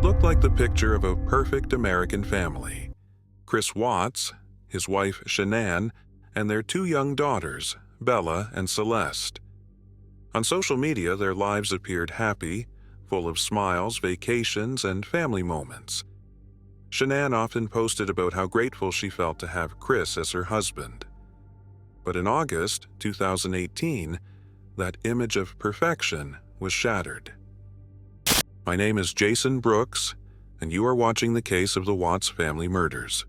looked like the picture of a perfect American family. Chris Watts, his wife Shanann, and their two young daughters, Bella and Celeste. On social media, their lives appeared happy, full of smiles, vacations, and family moments. Shanann often posted about how grateful she felt to have Chris as her husband. But in August 2018, that image of perfection was shattered. My name is Jason Brooks, and you are watching the case of the Watts family murders.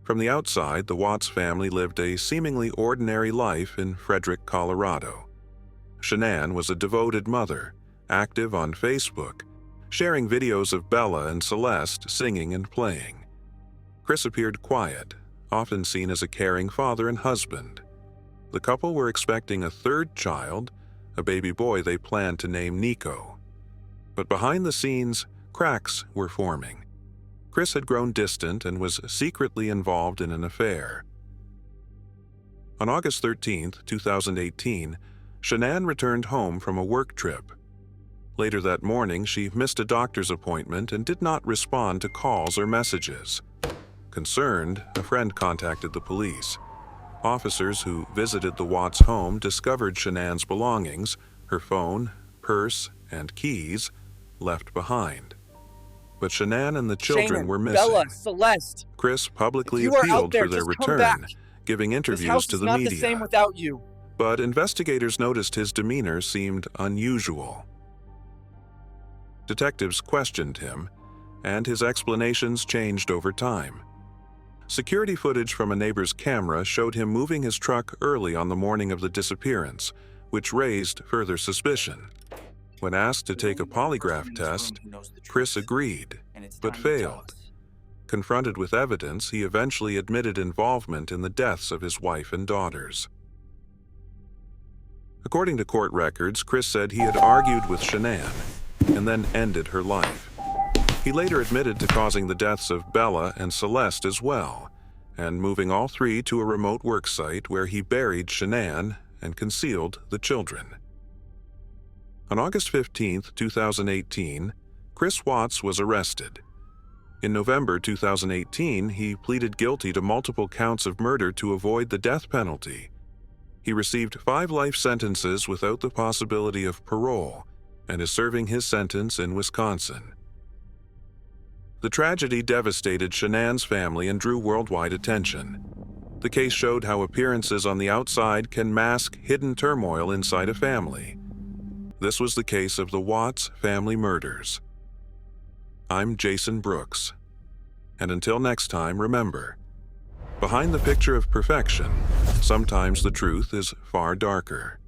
From the outside, the Watts family lived a seemingly ordinary life in Frederick, Colorado. Shanann was a devoted mother, active on Facebook, sharing videos of Bella and Celeste singing and playing. Chris appeared quiet, often seen as a caring father and husband. The couple were expecting a third child, a baby boy they planned to name Nico. But behind the scenes, cracks were forming. Chris had grown distant and was secretly involved in an affair. On August 13, 2018, Shanann returned home from a work trip. Later that morning, she missed a doctor's appointment and did not respond to calls or messages. Concerned, a friend contacted the police. Officers who visited the Watts home discovered Shanann's belongings, her phone, purse, and keys, left behind. But Shanann and the children were missing. Bella, Celeste. Chris publicly appealed for their return, giving interviews to the media. This house is not the same without you. But investigators noticed his demeanor seemed unusual. Detectives questioned him, and his explanations changed over time. Security footage from a neighbor's camera showed him moving his truck early on the morning of the disappearance, which raised further suspicion. When asked to take a polygraph test, Chris agreed, but failed. Confronted with evidence, he eventually admitted involvement in the deaths of his wife and daughters. According to court records, Chris said he had argued with Shanann and then ended her life. He later admitted to causing the deaths of Bella and Celeste as well, and moving all three to a remote work site where he buried Shanann and concealed the children. On August 15, 2018, Chris Watts was arrested. In November 2018, he pleaded guilty to multiple counts of murder to avoid the death penalty. He received 5 life sentences without the possibility of parole and is serving his sentence in Wisconsin. The tragedy devastated Shanann's family and drew worldwide attention. The case showed how appearances on the outside can mask hidden turmoil inside a family. This was the case of the Watts family murders. I'm Jason Brooks. And until next time, remember, behind the picture of perfection, sometimes the truth is far darker.